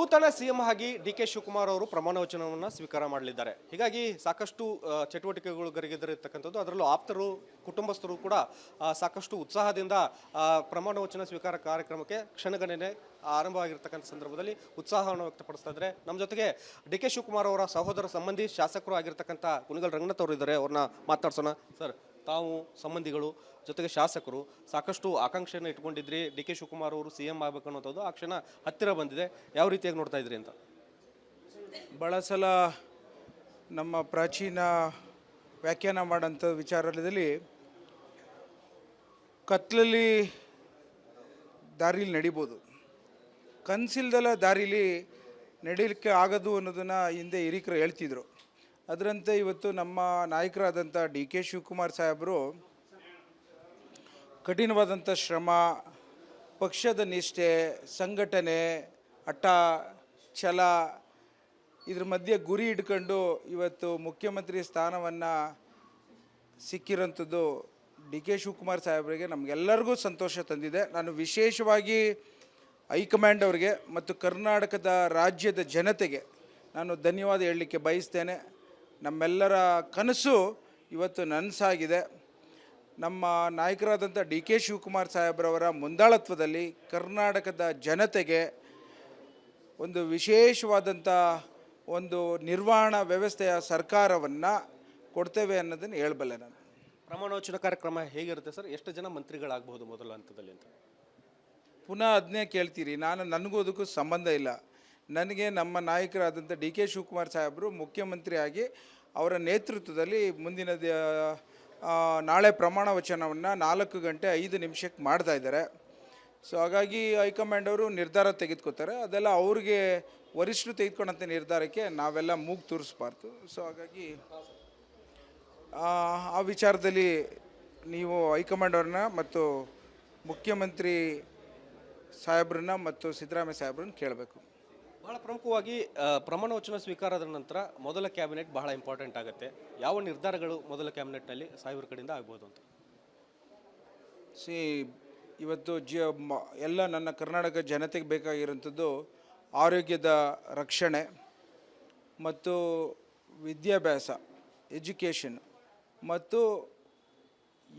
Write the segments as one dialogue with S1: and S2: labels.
S1: ನೂತನ ಸಿಎಂ ಆಗಿ ಡಿ.ಕೆ. ಶಿವಕುಮಾರ್ ಅವರು ಪ್ರಮಾಣ ವಚನವನ್ನು ಸ್ವೀಕಾರ ಮಾಡಲಿದ್ದಾರೆ. ಹೀಗಾಗಿ ಸಾಕಷ್ಟು ಚಟುವಟಿಕೆಗಳು ಗರಿಗೆದರಿರ್ತಕ್ಕಂಥದ್ದು. ಅದರಲ್ಲೂ ಆಪ್ತರು, ಕುಟುಂಬಸ್ಥರು ಕೂಡ ಸಾಕಷ್ಟು ಉತ್ಸಾಹದಿಂದ ಪ್ರಮಾಣ ವಚನ ಸ್ವೀಕಾರ ಕಾರ್ಯಕ್ರಮಕ್ಕೆ ಕ್ಷಣಗಣನೆ ಆರಂಭವಾಗಿರ್ತಕ್ಕಂಥ ಸಂದರ್ಭದಲ್ಲಿ ಉತ್ಸಾಹವನ್ನು ವ್ಯಕ್ತಪಡಿಸ್ತಾ ಇದ್ದಾರೆ. ನಮ್ಮ ಜೊತೆಗೆ ಡಿ.ಕೆ. ಶಿವಕುಮಾರ್ ಅವರ ಸಹೋದರ ಸಂಬಂಧಿ ಶಾಸಕರು ಆಗಿರ್ತಕ್ಕಂಥ ಕುಣಿಗಲ್ ರಂಗನಾಥ್ ಅವರು ಇದ್ದಾರೆ. ಅವ್ರನ್ನ ಮಾತಾಡ್ಸೋಣ. ಸರ್, ತಾವು ಸಂಬಂಧಿಗಳು ಜೊತೆಗೆ ಶಾಸಕರು ಸಾಕಷ್ಟು ಆಕಾಂಕ್ಷೆಯನ್ನು ಇಟ್ಕೊಂಡಿದ್ರಿ, ಡಿ.ಕೆ. ಶಿವಕುಮಾರ್ ಅವರು ಸಿಎಂ ಆಗಬೇಕು ಅನ್ನೋದು ಆ ಕ್ಷಣ ಹತ್ತಿರ ಬಂದಿದೆ. ಯಾವ ರೀತಿಯಾಗಿ ನೋಡ್ತಾ ಇದ್ರಿ ಅಂತ?
S2: ಭಾಳ ಸಲ ನಮ್ಮ ಪ್ರಾಚೀನ ವ್ಯಾಖ್ಯಾನ ಮಾಡೋಂಥ ವಿಚಾರದಲ್ಲಿ ಕತ್ಲಲ್ಲಿ ದಾರಿಲಿ ನಡಿಬೋದು, ಕನಸಿಲ್ದಲ್ಲ ದಾರಿಲಿ ನಡೀಲಿಕ್ಕೆ ಆಗೋದು ಅನ್ನೋದನ್ನು ಹಿಂದೆ ಹಿರಿಕರು ಹೇಳ್ತಿದ್ರು. ಅದರಂತೆ ಇವತ್ತು ನಮ್ಮ ನಾಯಕರಾದಂಥ ಡಿ.ಕೆ. ಶಿವಕುಮಾರ್ ಸಾಹೇಬರು ಕಠಿಣವಾದಂಥ ಶ್ರಮ, ಪಕ್ಷದ ನಿಷ್ಠೆ, ಸಂಘಟನೆ, ಹಠ, ಛಲ ಇದ್ರ ಮಧ್ಯೆ ಗುರಿ ಇಟ್ಕೊಂಡು ಇವತ್ತು ಮುಖ್ಯಮಂತ್ರಿ ಸ್ಥಾನವನ್ನು ಸಿಕ್ಕಿರೋಂಥದ್ದು ಡಿ.ಕೆ. ಶಿವಕುಮಾರ್ ಸಾಹೇಬರಿಗೆ ನಮಗೆಲ್ಲರಿಗೂ ಸಂತೋಷ ತಂದಿದೆ. ನಾನು ವಿಶೇಷವಾಗಿ ಹೈಕಮಾಂಡ್ ಅವರಿಗೆ ಮತ್ತು ಕರ್ನಾಟಕದ ರಾಜ್ಯದ ಜನತೆಗೆ ನಾನು ಧನ್ಯವಾದ ಹೇಳಲಿಕ್ಕೆ ಬಯಸ್ತೇನೆ. ನಮ್ಮೆಲ್ಲರ ಕನಸು ಇವತ್ತು ನನಸಾಗಿದೆ. ನಮ್ಮ ನಾಯಕರಾದಂಥ ಡಿ.ಕೆ. ಶಿವಕುಮಾರ್ ಸಾಹೇಬ್ರವರ ಮುಂದಾಳತ್ವದಲ್ಲಿ ಕರ್ನಾಟಕದ ಜನತೆಗೆ ಒಂದು ವಿಶೇಷವಾದಂಥ ಒಂದು ನಿರ್ವಹಣಾ ವ್ಯವಸ್ಥೆಯ ಸರ್ಕಾರವನ್ನು ಕೊಡ್ತೇವೆ ಅನ್ನೋದನ್ನು ಹೇಳಬಲ್ಲೆ. ನಾನು
S1: ಪ್ರಮಾಣವಚನ ಕಾರ್ಯಕ್ರಮ ಹೇಗಿರುತ್ತೆ ಸರ್? ಎಷ್ಟು ಜನ ಮಂತ್ರಿಗಳಾಗಬಹುದು ಮೊದಲ ಹಂತದಲ್ಲಿ ಅಂತ?
S2: ಪುನಃ ಅದನ್ನೇ ಕೇಳ್ತೀರಿ. ನನಗೂ ಅದಕ್ಕೂ ಸಂಬಂಧ ಇಲ್ಲ. ನನಗೆ ನಮ್ಮ ನಾಯಕರಾದಂಥ ಡಿ.ಕೆ. ಶಿವಕುಮಾರ್ ಸಾಹೇಬರು ಮುಖ್ಯಮಂತ್ರಿಯಾಗಿ ಅವರ ನೇತೃತ್ವದಲ್ಲಿ ಮುಂದಿನ ನಾಳೆ ಪ್ರಮಾಣ ವಚನವನ್ನು 4 ಗಂಟೆ 5 ನಿಮಿಷಕ್ಕೆ ಮಾಡ್ತಾ ಇದ್ದಾರೆ. ಸೊ ಹಾಗಾಗಿ ಹೈಕಮಾಂಡ್ ಅವರು ನಿರ್ಧಾರ ತೆಗೆದುಕೊತಾರೆ. ಅದೆಲ್ಲ ಅವ್ರಿಗೆ ವರಿಷ್ಠರು ತೆಗೆದುಕೊಂಡಂಥ ನಿರ್ಧಾರಕ್ಕೆ ನಾವೆಲ್ಲ ಮೂಗು ತೂರಿಸ್ಬಾರ್ದು. ಸೊ ಹಾಗಾಗಿ ಆ ವಿಚಾರದಲ್ಲಿ ನೀವು ಹೈಕಮಾಂಡ್ ಅವ್ರನ್ನ ಮತ್ತು ಮುಖ್ಯಮಂತ್ರಿ ಸಾಹೇಬ್ರನ್ನ ಮತ್ತು ಸಿದ್ದರಾಮಯ್ಯ ಸಾಹೇಬ್ರನ್ನ ಕೇಳಬೇಕು.
S1: ಬಹಳ ಪ್ರಮುಖವಾಗಿ ಪ್ರಮಾಣ ವಚನ ಸ್ವೀಕಾರದ ನಂತರ ಮೊದಲ ಕ್ಯಾಬಿನೆಟ್ ಬಹಳ ಇಂಪಾರ್ಟೆಂಟ್ ಆಗುತ್ತೆ. ಯಾವ ನಿರ್ಧಾರಗಳು ಮೊದಲ ಕ್ಯಾಬಿನೆಟ್ನಲ್ಲಿ ಸಾಹೇಬ್ರ ಕಡೆಯಿಂದ ಆಗ್ಬೋದು ಅಂತ?
S2: ಇವತ್ತು ಎಲ್ಲ ನನ್ನ ಕರ್ನಾಟಕ ಜನತೆಗೆ ಬೇಕಾಗಿರೋಂಥದ್ದು ಆರೋಗ್ಯದ ರಕ್ಷಣೆ ಮತ್ತು ವಿದ್ಯಾಭ್ಯಾಸ, ಎಜುಕೇಷನ್ ಮತ್ತು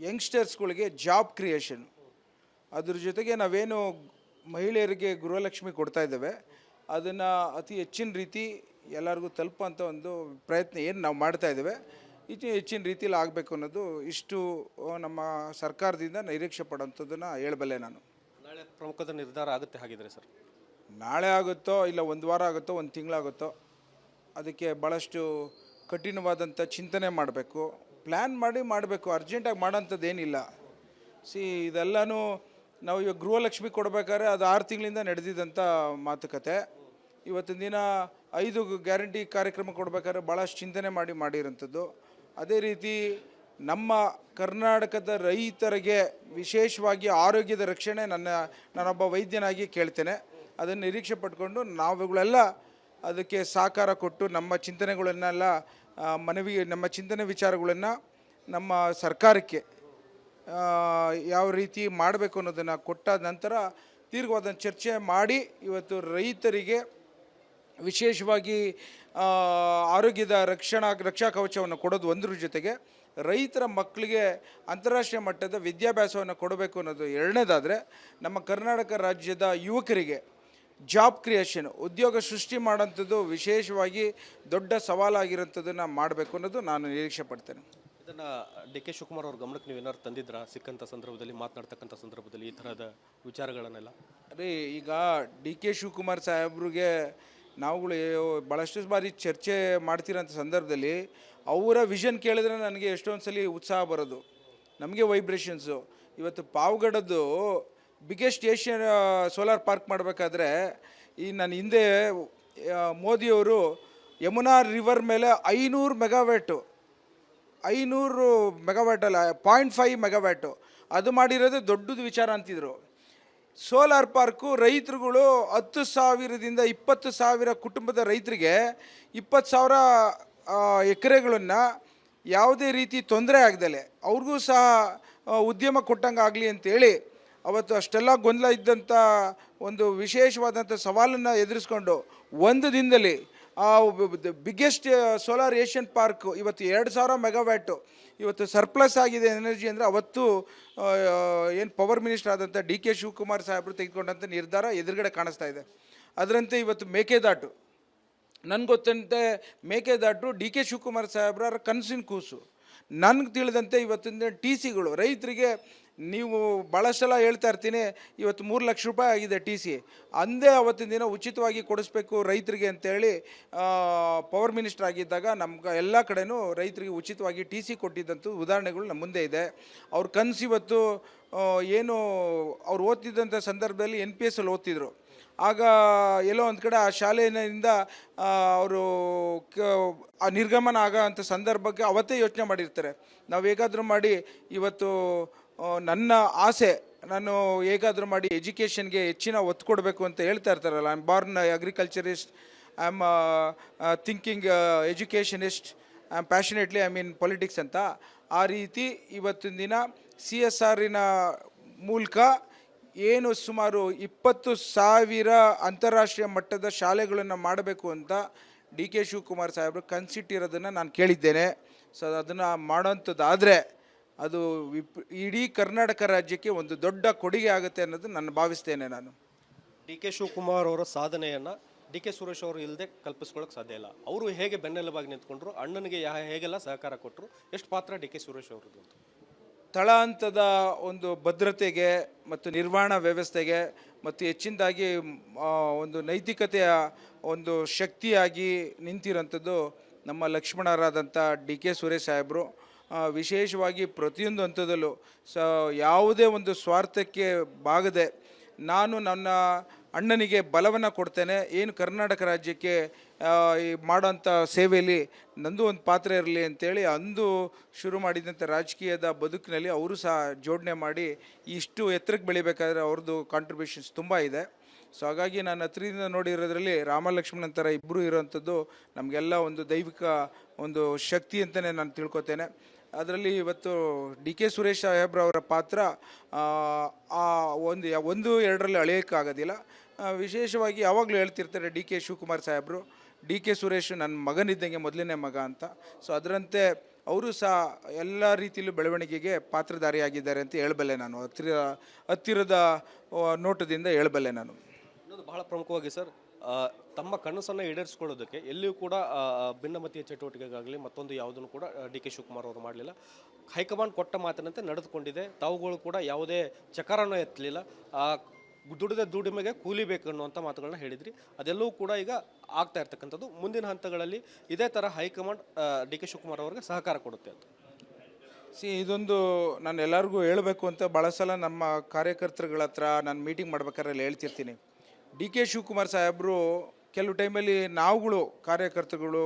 S2: ಯಂಗ್ಸ್ಟರ್ಸ್ಗಳಿಗೆ ಜಾಬ್ ಕ್ರಿಯೇಷನ್. ಅದ್ರ ಜೊತೆಗೆ ನಾವೇನು ಮಹಿಳೆಯರಿಗೆ ಗೃಹಲಕ್ಷ್ಮಿ ಕೊಡ್ತಾ ಇದ್ದೇವೆ ಅದನ್ನು ಅತಿ ಹೆಚ್ಚಿನ ರೀತಿ ಎಲ್ಲರಿಗೂ ತಲುಪುವಂಥ ಒಂದು ಪ್ರಯತ್ನ ಏನು ನಾವು ಮಾಡ್ತಾ ಇದ್ದೇವೆ, ಹೆಚ್ಚಿನ ರೀತಿಯಲ್ಲಿ ಆಗಬೇಕು ಅನ್ನೋದು ಇಷ್ಟು ನಮ್ಮ ಸರ್ಕಾರದಿಂದ ನಿರೀಕ್ಷೆ ಪಡೋಂಥದ್ದನ್ನು ಹೇಳಬಲ್ಲೆ ನಾನು.
S1: ನಾಳೆ ಪ್ರಮುಖದ ನಿರ್ಧಾರ ಆಗುತ್ತೆ ಹಾಗಿದ್ರೆ ಸರ್?
S2: ನಾಳೆ ಆಗುತ್ತೋ ಇಲ್ಲ 1 ವಾರ ಆಗುತ್ತೋ 1 ತಿಂಗಳಾಗುತ್ತೋ, ಅದಕ್ಕೆ ಭಾಳಷ್ಟು ಕಠಿಣವಾದಂಥ ಚಿಂತನೆ ಮಾಡಬೇಕು, ಪ್ಲ್ಯಾನ್ ಮಾಡಬೇಕು. ಅರ್ಜೆಂಟಾಗಿ ಮಾಡೋಂಥದ್ದು ಏನಿಲ್ಲ. ಇದೆಲ್ಲನೂ ನಾವು ಇವಾಗ ಗೃಹಲಕ್ಷ್ಮಿ ಕೊಡಬೇಕಾದ್ರೆ ಅದು 6 ತಿಂಗಳಿಂದ ನಡೆದಿದ್ದಂಥ ಮಾತುಕತೆ. ಇವತ್ತಿನ ದಿನ 5 ಗ್ಯಾರಂಟಿ ಕಾರ್ಯಕ್ರಮ ಕೊಡಬೇಕಾದ್ರೆ ಭಾಳಷ್ಟು ಚಿಂತನೆ ಮಾಡಿರೋಂಥದ್ದು. ಅದೇ ರೀತಿ ನಮ್ಮ ಕರ್ನಾಟಕದ ರೈತರಿಗೆ ವಿಶೇಷವಾಗಿ ಆರೋಗ್ಯದ ರಕ್ಷಣೆ ನಾನೊಬ್ಬ ವೈದ್ಯನಾಗಿ ಕೇಳ್ತೇನೆ. ಅದನ್ನು ನಿರೀಕ್ಷೆ ಪಟ್ಕೊಂಡು ನಾವುಗಳೆಲ್ಲ ಅದಕ್ಕೆ ಸಹಕಾರ ಕೊಟ್ಟು ನಮ್ಮ ಚಿಂತನೆಗಳನ್ನೆಲ್ಲ ನಮ್ಮ ಚಿಂತನೆ ವಿಚಾರಗಳನ್ನು ನಮ್ಮ ಸರ್ಕಾರಕ್ಕೆ ಯಾವ ರೀತಿ ಮಾಡಬೇಕು ಅನ್ನೋದನ್ನು ಕೊಟ್ಟ ನಂತರ ದೀರ್ಘವಾದ ಚರ್ಚೆ ಮಾಡಿ ಇವತ್ತು ರೈತರಿಗೆ ವಿಶೇಷವಾಗಿ ಆರೋಗ್ಯದ ರಕ್ಷಾ ಕವಚವನ್ನು ಕೊಡೋದು ಒಂದರ ಜೊತೆಗೆ ರೈತರ ಮಕ್ಕಳಿಗೆ ಅಂತಾರಾಷ್ಟ್ರೀಯ ಮಟ್ಟದ ವಿದ್ಯಾಭ್ಯಾಸವನ್ನು ಕೊಡಬೇಕು ಅನ್ನೋದು ಎರಡನೇದಾದರೆ, ನಮ್ಮ ಕರ್ನಾಟಕ ರಾಜ್ಯದ ಯುವಕರಿಗೆ ಜಾಬ್ ಕ್ರಿಯೇಷನ್, ಉದ್ಯೋಗ ಸೃಷ್ಟಿ ಮಾಡೋಂಥದ್ದು ವಿಶೇಷವಾಗಿ ದೊಡ್ಡ ಸವಾಲಾಗಿರೋಂಥದ್ದನ್ನು ಮಾಡಬೇಕು ಅನ್ನೋದು ನಾನು ನಿರೀಕ್ಷೆ ಪಡ್ತೇನೆ.
S1: ಇದನ್ನು ಡಿ.ಕೆ. ಶಿವಕುಮಾರ್ ಅವ್ರ ಗಮನಕ್ಕೆ ನೀವು ಏನಾದ್ರು ತಂದಿದ್ರಾ ಸಿಕ್ಕಂಥ ಸಂದರ್ಭದಲ್ಲಿ, ಮಾತನಾಡ್ತಕ್ಕಂಥ ಸಂದರ್ಭದಲ್ಲಿ ಈ ಥರದ ವಿಚಾರಗಳನ್ನೆಲ್ಲ?
S2: ಈಗ ಡಿ.ಕೆ. ಶಿವಕುಮಾರ್ ಸಾಹೇಬ್ರಿಗೆ ನಾವುಗಳು ಭಾಳಷ್ಟು ಬಾರಿ ಚರ್ಚೆ ಮಾಡ್ತಿರೋಂಥ ಸಂದರ್ಭದಲ್ಲಿ ಅವರ ವಿಷನ್ ಕೇಳಿದ್ರೆ ನನಗೆ ಎಷ್ಟೊಂದು ಸಲ ಉತ್ಸಾಹ ಬರೋದು, ನಮಗೆ ವೈಬ್ರೇಷನ್ಸು. ಇವತ್ತು ಪಾವಗಡದ್ದು ಬಿಗ್ಗೆಸ್ಟ್ ಏಷ್ಯನ್ ಸೋಲಾರ್ ಪಾರ್ಕ್ ಮಾಡಬೇಕಾದ್ರೆ ನಾನು ಹಿಂದೆ ಮೋದಿಯವರು ಯಮುನಾ ರಿವರ್ ಮೇಲೆ 500 ಮೆಗಾವ್ಯಾಟು 0.5 ಮೆಗಾವ್ಯಾಟು ಅದು ಮಾಡಿರೋದು ದೊಡ್ಡದು ವಿಚಾರ ಅಂತಿದ್ರು. ಸೋಲಾರ್ ಪಾರ್ಕು ರೈತರುಗಳು 10,000ದಿಂದ 20,000 ಕುಟುಂಬದ ರೈತರಿಗೆ 20,000 ಎಕರೆಗಳನ್ನು ಯಾವುದೇ ರೀತಿ ತೊಂದರೆ ಆಗದಲೆ ಅವ್ರಿಗೂ ಸಹ ಉದ್ಯಮ ಕೊಟ್ಟಂಗೆ ಆಗಲಿ ಅಂತೇಳಿ ಅವತ್ತು ಅಷ್ಟೆಲ್ಲ ಗೊಂದಲ ಇದ್ದಂಥ ಒಂದು ವಿಶೇಷವಾದಂಥ ಸವಾಲನ್ನು ಎದುರಿಸ್ಕೊಂಡು ಒಂದು ದಿನದಲ್ಲಿ ಆ ಬಿಗ್ಗೆಸ್ಟ್ ಸೋಲಾರ್ ಏಷ್ಯನ್ ಪಾರ್ಕ್ ಇವತ್ತು 2,000 ಮೆಗಾವ್ಯಾಟು ಇವತ್ತು ಸರ್ಪ್ಲಸ್ ಆಗಿದೆ ಎನರ್ಜಿ ಅಂದರೆ ಅವತ್ತು ಏನು ಪವರ್ ಮಿನಿಸ್ಟರ್ ಆದಂಥ ಡಿ ಕೆ ಶಿವಕುಮಾರ್ ಸಾಹೇಬರು ತೆಗೆದುಕೊಂಡಂಥ ನಿರ್ಧಾರ ಎದುರುಗಡೆ ಕಾಣಿಸ್ತಾ ಇದೆ. ಅದರಂತೆ ಇವತ್ತು ಮೇಕೆದಾಟು ನನಗೆ ಗೊತ್ತಂತೆ ಮೇಕೆದಾಟು ಡಿ ಕೆ ಶಿವಕುಮಾರ್ ಸಾಹೇಬ್ರ ಕನಸಿನ ಕೂಸು. ನನಗೆ ತಿಳಿದಂತೆ ಇವತ್ತಿನ ಟಿ ಸಿಗಳು ರೈತರಿಗೆ ನೀವು ಭಾಳಷ್ಟು ಸಲ ಹೇಳ್ತಾ ಇರ್ತೀನಿ, ಇವತ್ತು 3 ಲಕ್ಷ ರೂಪಾಯಿ ಆಗಿದೆ ಟಿ ಸಿ, ಅಂದೇ ಅವತ್ತಿನ ದಿನ ಉಚಿತವಾಗಿ ಕೊಡಿಸ್ಬೇಕು ರೈತರಿಗೆ ಅಂತೇಳಿ ಪವರ್ ಮಿನಿಸ್ಟರ್ ಆಗಿದ್ದಾಗ ನಮ್ಗೆ ಎಲ್ಲ ಕಡೆನೂ ರೈತರಿಗೆ ಉಚಿತವಾಗಿ ಟಿ ಸಿ ಕೊಟ್ಟಿದ್ದಂಥ ಉದಾಹರಣೆಗಳು ನಮ್ಮ ಮುಂದೆ ಇದೆ. ಅವ್ರ ಕನಸು ಇವತ್ತು ಏನು ಅವ್ರು ಓದ್ತಿದ್ದಂಥ ಸಂದರ್ಭದಲ್ಲಿ NPS ಅಲ್ಲಿ ಓದ್ತಿದ್ರು. ಆಗ ಎಲ್ಲೋ ಒಂದು ಕಡೆ ಆ ಶಾಲೆಯಿಂದ ಅವರು ನಿರ್ಗಮನ ಆಗೋ ಅಂಥ ಸಂದರ್ಭಕ್ಕೆ ಅವತ್ತೇ ಯೋಚನೆ ಮಾಡಿರ್ತಾರೆ, ನಾವು ಹೇಗಾದರೂ ಮಾಡಿ ಇವತ್ತು ನನ್ನ ಆಸೆ, ನಾನು ಹೇಗಾದರೂ ಮಾಡಿ ಎಜುಕೇಷನ್ಗೆ ಹೆಚ್ಚಿನ ಒತ್ತು ಕೊಡಬೇಕು ಅಂತ ಹೇಳ್ತಾ ಇರ್ತಾರಲ್ಲ. I am Born agriculturist, I am thinking educationist, I am passionately I mean politics ಅಂತ. ಆ ರೀತಿ ಇವತ್ತಿನ ದಿನ CSRನ ಮೂಲಕ ಏನು ಸುಮಾರು 20,000 ಅಂತಾರಾಷ್ಟ್ರೀಯ ಮಟ್ಟದ ಶಾಲೆಗಳನ್ನು ಮಾಡಬೇಕು ಅಂತ ಡಿ ಕೆ ಶಿವಕುಮಾರ್ ಸಾಹೇಬರು ಕನಸಿಟ್ಟಿರೋದನ್ನು ನಾನು ಕೇಳಿದ್ದೇನೆ. ಸೊ ಅದನ್ನು ಮಾಡೋಂಥದ್ದಾದರೆ ಅದು ಇಡೀ ಕರ್ನಾಟಕ ರಾಜ್ಯಕ್ಕೆ ಒಂದು ದೊಡ್ಡ ಕೊಡುಗೆ ಆಗುತ್ತೆ ಅನ್ನೋದು ನಾನು ಭಾವಿಸ್ತೇನೆ. ನಾನು
S1: ಡಿ ಕೆ ಶಿವಕುಮಾರ್ ಅವರ ಸಾಧನೆಯನ್ನು ಡಿ ಕೆ ಸುರೇಶ್ ಅವರು ಇಲ್ಲದೆ ಕಲ್ಪಿಸ್ಕೊಳ್ಳೋಕೆ ಸಾಧ್ಯ ಇಲ್ಲ. ಅವರು ಹೇಗೆ ಬೆನ್ನೆಲುಬಾಗಿ ನಿಂತ್ಕೊಂಡ್ರು, ಅಣ್ಣನಿಗೆ ಹೇಗೆಲ್ಲ ಸಹಕಾರ ಕೊಟ್ಟರು, ಎಷ್ಟು ಪಾತ್ರ ಡಿ ಕೆ ಸುರೇಶ್ ಅವ್ರದ್ದು ಅಂತ
S2: ತಳಹಂತದ ಒಂದು ಭದ್ರತೆಗೆ ಮತ್ತು ನಿರ್ವಹಣಾ ವ್ಯವಸ್ಥೆಗೆ ಮತ್ತು ಹೆಚ್ಚಿನದಾಗಿ ಒಂದು ನೈತಿಕತೆಯ ಒಂದು ಶಕ್ತಿಯಾಗಿ ನಿಂತಿರೋಂಥದ್ದು ನಮ್ಮ ಲಕ್ಷ್ಮಣರಾದಂಥ ಡಿ ಕೆ ಸುರೇಶ್ ಸಾಹೇಬರು. ವಿಶೇಷವಾಗಿ ಪ್ರತಿಯೊಂದು ಹಂತದಲ್ಲೂ ಯಾವುದೇ ಒಂದು ಸ್ವಾರ್ಥಕ್ಕೆ ಬಾಗದೆ ನಾನು ನನ್ನ ಅಣ್ಣನಿಗೆ ಬಲವನ್ನು ಕೊಡ್ತೇನೆ, ಏನು ಕರ್ನಾಟಕ ರಾಜ್ಯಕ್ಕೆ ಮಾಡೋಂಥ ಸೇವೆಯಲ್ಲಿ ನಂದು ಒಂದು ಪಾತ್ರ ಇರಲಿ ಅಂತೇಳಿ ಅಂದು ಶುರು ಮಾಡಿದಂಥ ರಾಜಕೀಯದ ಬದುಕಿನಲ್ಲಿ ಅವರು ಸಹ ಜೋಡಣೆ ಮಾಡಿ ಇಷ್ಟು ಎತ್ತರಕ್ಕೆ ಬೆಳಿಬೇಕಾದ್ರೆ ಅವ್ರದ್ದು ಕಾಂಟ್ರಿಬ್ಯೂಷನ್ಸ್ ತುಂಬ ಇದೆ. ಸೊ ಹಾಗಾಗಿ ನಾನು ಹತ್ತಿರದಿಂದ ನೋಡಿರೋದ್ರಲ್ಲಿ ರಾಮ ಲಕ್ಷ್ಮಣನ್ ಥರ ಇಬ್ಬರು ಇರೋವಂಥದ್ದು ನಮಗೆಲ್ಲ ಒಂದು ದೈವಿಕ ಒಂದು ಶಕ್ತಿ ಅಂತಲೇ ನಾನು ತಿಳ್ಕೊತೇನೆ. ಅದರಲ್ಲಿ ಇವತ್ತು ಡಿ ಕೆ ಸುರೇಶ್ ಸಾಹೇಬ್ರವರ ಪಾತ್ರ ಒಂದು ಎರಡರಲ್ಲಿ ಅಳೆಯೋಕ್ಕಾಗೋದಿಲ್ಲ. ವಿಶೇಷವಾಗಿ ಯಾವಾಗಲೂ ಹೇಳ್ತಿರ್ತಾರೆ ಡಿ ಕೆ ಶಿವಕುಮಾರ್ ಸಾಹೇಬರು, ಡಿ ಕೆ ಸುರೇಶ್ ನನ್ನ ಮಗನಿದ್ದಂಗೆ ಮೊದಲನೇ ಮಗ ಅಂತ. ಸೊ ಅದರಂತೆ ಅವರು ಸಹ ಎಲ್ಲ ರೀತಿಯಲ್ಲೂ ಬೆಳವಣಿಗೆಗೆ ಪಾತ್ರಧಾರಿಯಾಗಿದ್ದಾರೆ ಅಂತ ಹೇಳಬಲ್ಲೆ ನಾನು. ಹತ್ತಿರದ ನೋಟದಿಂದ ಹೇಳಬಲ್ಲೆ ನಾನು.
S1: ಇನ್ನೊಂದು ಬಹಳ ಪ್ರಮುಖವಾಗಿ ಸರ್, ತಮ್ಮ ಕನಸನ್ನು ಈಡೇರಿಸ್ಕೊಳ್ಳೋದಕ್ಕೆ ಎಲ್ಲಿಯೂ ಕೂಡ ಭಿನ್ನಮತೀಯ ಚಟುವಟಿಕೆಗಾಗಲಿ ಮತ್ತೊಂದು ಯಾವುದನ್ನು ಕೂಡ ಡಿ ಕೆ ಶಿವಕುಮಾರ್ ಅವರು ಮಾಡಲಿಲ್ಲ. ಹೈಕಮಾಂಡ್ ಕೊಟ್ಟ ಮಾತಿನಂತೆ ನಡೆದುಕೊಂಡಿದೆ. ತಾವುಗಳು ಕೂಡ ಯಾವುದೇ ಚಕಾರನೂ ಎತ್ತಲಿಲ್ಲ. ದುಡಿದ ದುಡಿಮೆಗೆ ಕೂಲಿ ಬೇಕು ಅನ್ನುವಂಥ ಮಾತುಗಳನ್ನ ಹೇಳಿದ್ರಿ. ಅದೆಲ್ಲವೂ ಕೂಡ ಈಗ ಆಗ್ತಾ ಇರ್ತಕ್ಕಂಥದ್ದು. ಮುಂದಿನ ಹಂತಗಳಲ್ಲಿ ಇದೇ ಥರ ಹೈಕಮಾಂಡ್ ಡಿ ಕೆ ಶಿವಕುಮಾರ್ ಅವರಿಗೆ ಸಹಕಾರ ಕೊಡುತ್ತೆ ಅಂತ.
S2: ಇದೊಂದು ನಾನು ಎಲ್ಲರಿಗೂ ಹೇಳಬೇಕು ಅಂತ ಭಾಳ ಸಲ ನಮ್ಮ ಕಾರ್ಯಕರ್ತರುಗಳ ಹತ್ರ ನಾನು ಮೀಟಿಂಗ್ ಮಾಡ್ಬೇಕಾದ್ರೆ ಹೇಳ್ತಿರ್ತೀನಿ. ಡಿ ಕೆ ಶಿವಕುಮಾರ್ ಸಾಹೇಬರು ಕೆಲವು ಟೈಮಲ್ಲಿ ನಾವುಗಳು ಕಾರ್ಯಕರ್ತರುಗಳು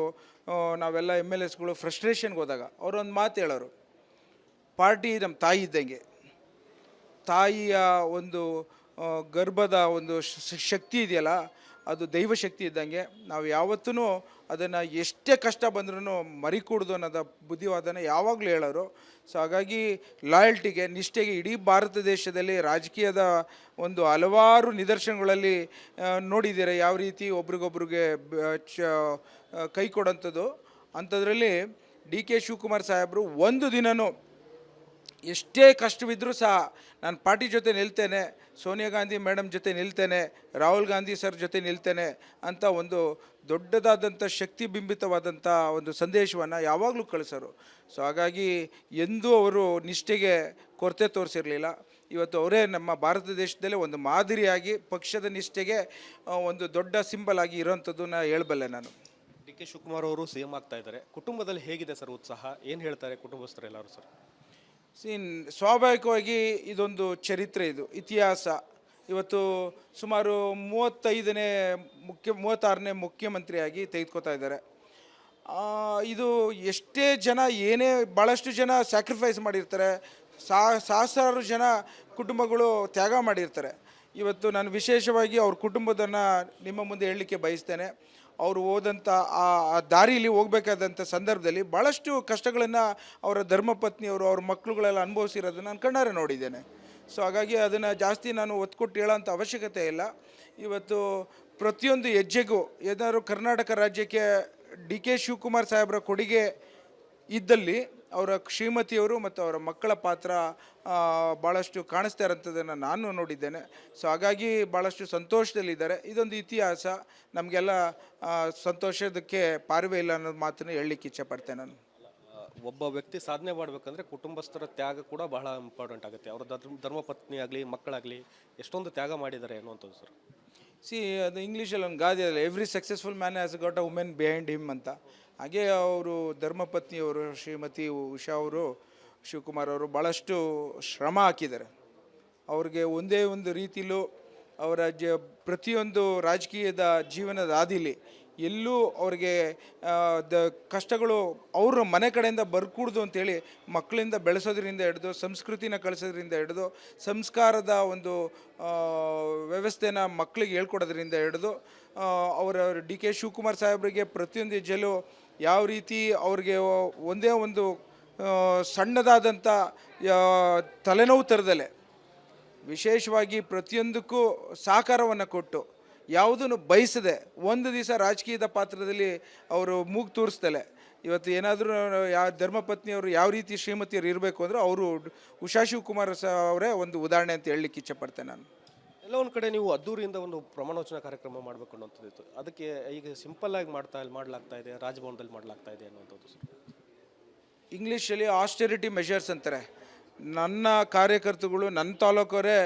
S2: ನಾವೆಲ್ಲ MLAsಗಳು ಫ್ರಸ್ಟ್ರೇಷನ್ಗೆ ಹೋದಾಗ ಅವರೊಂದು ಮಾತು ಹೇಳೋರು, ಪಾರ್ಟಿ ನಮ್ಮ ತಾಯಿ ಇದ್ದಂಗೆ, ತಾಯಿಯ ಒಂದು ಗರ್ಭದ ಒಂದು ಶಕ್ತಿ ಇದೆಯಲ್ಲ ಅದು ದೈವಶಕ್ತಿ ಇದ್ದಂಗೆ, ನಾವು ಯಾವತ್ತೂ ಅದನ್ನು ಎಷ್ಟೇ ಕಷ್ಟ ಬಂದ್ರೂ ಮರಿಕೂಡ್ದು ಅನ್ನೋದ ಬುದ್ಧಿವಾದನ ಯಾವಾಗಲೂ ಹೇಳೋರು. ಸೊ ಹಾಗಾಗಿ ಲಾಯಲ್ಟಿಗೆ, ನಿಷ್ಠೆಗೆ ಇಡೀ ಭಾರತ ದೇಶದಲ್ಲಿ ರಾಜಕೀಯದ ಒಂದು ಹಲವಾರು ನಿದರ್ಶನಗಳಲ್ಲಿ ನೋಡಿದ್ದೀರ ಯಾವ ರೀತಿ ಒಬ್ರಿಗೊಬ್ರಿಗೆ ಕೈ ಕೊಡೋಂಥದ್ದು. ಅಂಥದ್ರಲ್ಲಿ ಡಿ ಕೆ ಶಿವಕುಮಾರ್ ಸಾಹೇಬರು ಒಂದು ದಿನವೂ ಎಷ್ಟೇ ಕಷ್ಟವಿದ್ದರೂ ಸಹ ನಾನು ಪಾರ್ಟಿ ಜೊತೆ ನಿಲ್ತೇನೆ, ಸೋನಿಯಾ ಗಾಂಧಿ ಮೇಡಮ್ ಜೊತೆ ನಿಲ್ತೇನೆ, ರಾಹುಲ್ ಗಾಂಧಿ ಸರ್ ಜೊತೆ ನಿಲ್ತೇನೆ ಅಂತ ಒಂದು ದೊಡ್ಡದಾದಂಥ ಶಕ್ತಿ ಬಿಂಬಿತವಾದಂಥ ಒಂದು ಸಂದೇಶವನ್ನು ಯಾವಾಗಲೂ ಕಳಿಸೋರು. ಸೊ ಹಾಗಾಗಿ ಎಂದೂ ಅವರು ನಿಷ್ಠೆಗೆ ಕೊರತೆ ತೋರಿಸಿರಲಿಲ್ಲ. ಇವತ್ತು ಅವರೇ ನಮ್ಮ ಭಾರತ ದೇಶದಲ್ಲೇ ಒಂದು ಮಾದರಿಯಾಗಿ ಪಕ್ಷದ ನಿಷ್ಠೆಗೆ ಒಂದು ದೊಡ್ಡ ಸಿಂಬಲ್ ಆಗಿ ಇರೋವಂಥದ್ದನ್ನ ಹೇಳಬಲ್ಲೆ ನಾನು.
S1: ಡಿ ಕೆ ಶಿವಕುಮಾರ್ ಅವರು CM ಆಗ್ತಾ ಇದ್ದಾರೆ. ಕುಟುಂಬದಲ್ಲಿ ಹೇಗಿದೆ ಸರ್ ಉತ್ಸಾಹ? ಏನು ಹೇಳ್ತಾರೆ ಕುಟುಂಬಸ್ಥರೆಲ್ಲರೂ ಸರ್?
S2: ಸ್ವಾಭಾವಿಕವಾಗಿ ಇದೊಂದು ಚರಿತ್ರೆ, ಇದು ಇತಿಹಾಸ. ಇವತ್ತು ಸುಮಾರು 36ನೇ ಮುಖ್ಯಮಂತ್ರಿಯಾಗಿ ತೆಗೆದುಕೊತಾ ಇದ್ದಾರೆ. ಇದು ಎಷ್ಟೇ ಜನ ಏನೇ ಭಾಳಷ್ಟು ಜನ ಸ್ಯಾಕ್ರಿಫೈಸ್ ಮಾಡಿರ್ತಾರೆ, ಸಹಸ್ರಾರು ಜನ ಕುಟುಂಬಗಳು ತ್ಯಾಗ ಮಾಡಿರ್ತಾರೆ. ಇವತ್ತು ನಾನು ವಿಶೇಷವಾಗಿ ಅವ್ರ ಕುಟುಂಬದನ್ನು ನಿಮ್ಮ ಮುಂದೆ ಹೇಳಲಿಕ್ಕೆ ಬಯಸ್ತೇನೆ. ಅವರು ಹೋದಂಥ ಆ ದಾರಿಯಲ್ಲಿ ಹೋಗಬೇಕಾದಂಥ ಸಂದರ್ಭದಲ್ಲಿ ಭಾಳಷ್ಟು ಕಷ್ಟಗಳನ್ನು ಅವರ ಧರ್ಮಪತ್ನಿಯವರು, ಅವ್ರ ಮಕ್ಕಳುಗಳೆಲ್ಲ ಅನುಭವಿಸಿರೋದನ್ನು ನಾನು ಕಣ್ಣಾರೆ ನೋಡಿದ್ದೇನೆ. ಸೊ ಹಾಗಾಗಿ ಅದನ್ನು ಜಾಸ್ತಿ ನಾನು ಒತ್ತು ಕೊಟ್ಟು ಹೇಳೋಂಥ ಅವಶ್ಯಕತೆ ಇಲ್ಲ. ಇವತ್ತು ಪ್ರತಿಯೊಂದು ಹೆಜ್ಜೆಗೂ ಏನಾದ್ರು ಕರ್ನಾಟಕ ರಾಜ್ಯಕ್ಕೆ ಡಿ ಕೆ ಶಿವಕುಮಾರ್ ಸಾಹೇಬರ ಕೊಡುಗೆ ಇದ್ದಲ್ಲಿ ಅವರ ಶ್ರೀಮತಿಯವರು ಮತ್ತು ಅವರ ಮಕ್ಕಳ ಪಾತ್ರ ಭಾಳಷ್ಟು ಕಾಣಿಸ್ತಾ ಇರೋಂಥದ್ದನ್ನು ನಾನು ನೋಡಿದ್ದೇನೆ. ಸೊ ಹಾಗಾಗಿ ಭಾಳಷ್ಟು ಸಂತೋಷದಲ್ಲಿದ್ದಾರೆ. ಇದೊಂದು ಇತಿಹಾಸ, ನಮಗೆಲ್ಲ ಸಂತೋಷದಕ್ಕೆ ಪಾರವೇ ಇಲ್ಲ ಅನ್ನೋದು ಮಾತನ್ನು ಹೇಳಲಿಕ್ಕೆ ಇಚ್ಛೆಪಡ್ತೇನೆ ನಾನು.
S1: ಒಬ್ಬ ವ್ಯಕ್ತಿ ಸಾಧನೆ ಮಾಡಬೇಕಂದ್ರೆ ಕುಟುಂಬಸ್ಥರ ತ್ಯಾಗ ಕೂಡ ಬಹಳ ಇಂಪಾರ್ಟೆಂಟ್ ಆಗುತ್ತೆ. ಅವರ ಧರ್ಮಪತ್ನಿ ಆಗಲಿ ಮಕ್ಕಳಾಗಲಿ ಎಷ್ಟೊಂದು ತ್ಯಾಗ ಮಾಡಿದ್ದಾರೆ ಅನ್ನುವಂಥದ್ದು ಸರ್.
S2: ಅದು ಇಂಗ್ಲೀಷಲ್ಲಿ ಒಂದು ಗಾದೆ ಅಲ್ಲ, every successful man has got a women behind him ಅಂತ. ಹಾಗೆ ಅವರು ಧರ್ಮಪತ್ನಿಯವರು ಶ್ರೀಮತಿ ಉಷಾ ಅವರು, ಶಿವಕುಮಾರ್ ಅವರು ಭಾಳಷ್ಟು ಶ್ರಮ ಹಾಕಿದ್ದಾರೆ. ಅವ್ರಿಗೆ ಒಂದೇ ಒಂದು ರೀತಿಲೂ ಅವರ ಪ್ರತಿಯೊಂದು ರಾಜಕೀಯದ ಜೀವನದ ಹಾದಿಲಿ ಎಲ್ಲೂ ಅವ್ರಿಗೆ ಕಷ್ಟಗಳು ಅವ್ರ ಮನೆ ಕಡೆಯಿಂದ ಬರ್ಕೂಡ್ದು ಅಂತೇಳಿ ಮಕ್ಕಳಿಂದ ಬೆಳೆಸೋದ್ರಿಂದ ಹಿಡಿದು ಸಂಸ್ಕೃತಿನ ಕಳಿಸೋದ್ರಿಂದ ಹಿಡಿದು ಸಂಸ್ಕಾರದ ಒಂದು ವ್ಯವಸ್ಥೆನ ಮಕ್ಕಳಿಗೆ ಹೇಳ್ಕೊಡೋದ್ರಿಂದ ಹಿಡಿದು ಅವರ ಡಿ ಕೆ ಶಿವಕುಮಾರ್ ಸಾಹೇಬರಿಗೆ ಪ್ರತಿಯೊಂದು ಹೆಜ್ಜೆಲೂ ಯಾವ ರೀತಿ ಅವ್ರಿಗೆ ಒಂದೇ ಒಂದು ಸಣ್ಣದಾದಂಥ ತಲೆನೋವು ತರದಲೆ ವಿಶೇಷವಾಗಿ ಪ್ರತಿಯೊಂದಕ್ಕೂ ಸಹಕಾರವನ್ನು ಕೊಟ್ಟು ಯಾವುದನ್ನು ಬಯಸದೆ ಒಂದು ದಿವಸ ರಾಜಕೀಯದ ಪಾತ್ರದಲ್ಲಿ ಅವರು ಮೂಗು ತೋರಿಸ್ತಲೆ ಇವತ್ತು ಏನಾದರೂ ಧರ್ಮಪತ್ನಿಯವರು ಯಾವ ರೀತಿ ಶ್ರೀಮತಿಯರು ಇರಬೇಕು ಅಂದರೆ ಅವರು ಉಷಾ ಶಿವಕುಮಾರ್ ಅವರೇ ಒಂದು ಉದಾಹರಣೆ ಅಂತ ಹೇಳಲಿಕ್ಕೆ ಇಚ್ಛೆಪಡ್ತೇನೆ ನಾನು.
S1: ಎಲ್ಲ ಒಂದು ಕಡೆ ನೀವು ಅದ್ದೂರಿಯಿಂದ ಒಂದು ಪ್ರಮಾಣವಚನ ಕಾರ್ಯಕ್ರಮ ಮಾಡಬೇಕು ಅನ್ನೋಂಥದ್ದು, ಅದಕ್ಕೆ ಈಗ ಸಿಂಪಲ್ ಆಗಿ ಮಾಡಲಾಗ್ತಾ ಇದೆ, ರಾಜಭವನದಲ್ಲಿ ಮಾಡಲಾಗ್ತಾ ಇದೆ ಅನ್ನೋಂಥದ್ದು ಸರ್.
S2: ಇಂಗ್ಲೀಷಲ್ಲಿ ಆಸ್ಟೆರಿಟಿ ಮೆಷರ್ಸ್ ಅಂತಾರೆ. ನನ್ನ ಕಾರ್ಯಕರ್ತರುಗಳು ನನ್ನ ತಾಲೂಕವರೇ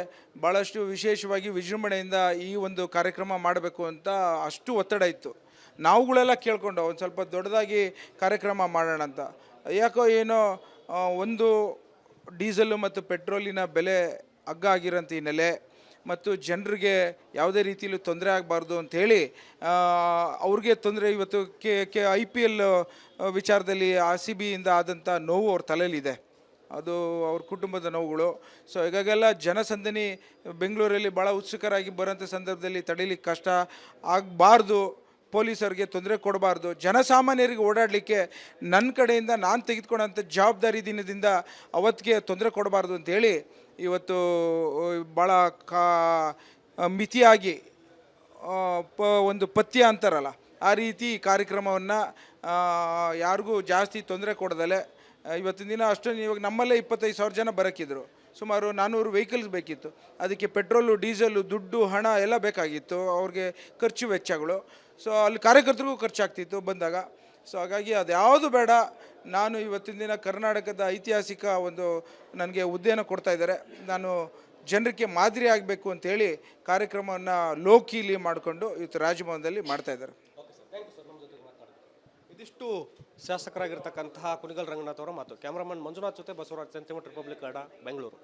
S2: ಭಾಳಷ್ಟು ವಿಶೇಷವಾಗಿ ವಿಜೃಂಭಣೆಯಿಂದ ಈ ಒಂದು ಕಾರ್ಯಕ್ರಮ ಮಾಡಬೇಕು ಅಂತ ಅಷ್ಟು ಒತ್ತಡ ಇತ್ತು. ನಾವುಗಳೆಲ್ಲ ಕೇಳ್ಕೊಂಡು ಒಂದು ಸ್ವಲ್ಪ ದೊಡ್ಡದಾಗಿ ಕಾರ್ಯಕ್ರಮ ಮಾಡೋಣ ಅಂತ. ಯಾಕೋ ಏನೋ ಒಂದು ಡೀಸೆಲು ಮತ್ತು ಪೆಟ್ರೋಲಿನ ಬೆಲೆ ಹಗ್ಗ ಆಗಿರೋಂಥ ಈ ನೆಲೆ ಮತ್ತು ಜನರಿಗೆ ಯಾವುದೇ ರೀತಿಯಲ್ಲೂ ತೊಂದರೆ ಆಗಬಾರ್ದು ಅಂಥೇಳಿ ಅವ್ರಿಗೆ ತೊಂದರೆ ಇವತ್ತು IPL ವಿಚಾರದಲ್ಲಿ RCB ಇಂದ ಆದಂಥ ನೋವು ಅವ್ರ ತಲೆಯಲ್ಲಿದೆ, ಅದು ಅವ್ರ ಕುಟುಂಬದ ನೋವುಗಳು. ಸೊ ಹೀಗಾಗೆಲ್ಲ ಜನಸಂದಣಿ ಬೆಂಗಳೂರಲ್ಲಿ ಭಾಳ ಉತ್ಸುಕರಾಗಿ ಬರೋಂಥ ಸಂದರ್ಭದಲ್ಲಿ ತಡೀಲಿಕ್ಕೆ ಕಷ್ಟ ಆಗಬಾರ್ದು, ಪೊಲೀಸರಿಗೆ ತೊಂದರೆ ಕೊಡಬಾರ್ದು, ಜನಸಾಮಾನ್ಯರಿಗೆ ಓಡಾಡಲಿಕ್ಕೆ ನನ್ನ ಕಡೆಯಿಂದ ನಾನು ತೆಗೆದುಕೊಳ್ಳೋಂಥ ಜವಾಬ್ದಾರಿ ದಿನದಿಂದ ಅವತ್ತಿಗೆ ತೊಂದರೆ ಕೊಡಬಾರ್ದು ಅಂಥೇಳಿ ಇವತ್ತು ಭಾಳ ಮಿತಿಯಾಗಿ ಒಂದು ಪಥ್ಯ ಅಂತಾರಲ್ಲ ಆ ರೀತಿ ಕಾರ್ಯಕ್ರಮವನ್ನು ಯಾರಿಗೂ ಜಾಸ್ತಿ ತೊಂದರೆ ಕೊಡದಲೆ ಇವತ್ತಿನ ದಿನ ಅಷ್ಟೊಂದು ಇವಾಗ ನಮ್ಮಲ್ಲೇ 25,000 ಜನ ಬರೋಕ್ಕಿದ್ರು, ಸುಮಾರು 400 ವೆಹಿಕಲ್ಸ್ ಬೇಕಿತ್ತು. ಅದಕ್ಕೆ ಪೆಟ್ರೋಲು ಡೀಸೆಲು ದುಡ್ಡು ಹಣ ಎಲ್ಲ ಬೇಕಾಗಿತ್ತು, ಅವ್ರಿಗೆ ಖರ್ಚು ವೆಚ್ಚಗಳು. ಸೊ ಅಲ್ಲಿ ಕಾರ್ಯಕರ್ತರಿಗೂ ಖರ್ಚಾಗ್ತಿತ್ತು ಬಂದಾಗ. ಸೊ ಹಾಗಾಗಿ ಅದ್ಯಾವುದು ಬೇಡ, ನಾನು ಇವತ್ತಿನ ದಿನ ಕರ್ನಾಟಕದ ಐತಿಹಾಸಿಕ ಒಂದು ನನಗೆ ಹುದ್ದೆಯನ್ನು ಕೊಡ್ತಾ ಇದ್ದಾರೆ, ನಾನು ಜನರಿಗೆ ಮಾದರಿ ಆಗಬೇಕು ಅಂತೇಳಿ ಕಾರ್ಯಕ್ರಮವನ್ನು ಲೋಕೀಲಿ ಮಾಡಿಕೊಂಡು ಇವತ್ತು ರಾಜಭವನದಲ್ಲಿ ಮಾಡ್ತಾಯಿದ್ದಾರೆ.
S1: ಇದಿಷ್ಟು ಶಾಸಕರಾಗಿರ್ತಕ್ಕಂತಹ ಕುಣಿಗಲ್ ರಂಗನಾಥ್ ಅವರ ಮಾತು. ಕ್ಯಾಮ್ರಾಮನ್ ಮಂಜುನಾಥ್ ಜೊತೆ ಬಸವರಾಜ್, ಸೆಂಟಿಮೆಂಟ್ ರಿಪಬ್ಲಿಕ್ ಕನ್ನಡ, ಬೆಂಗಳೂರು.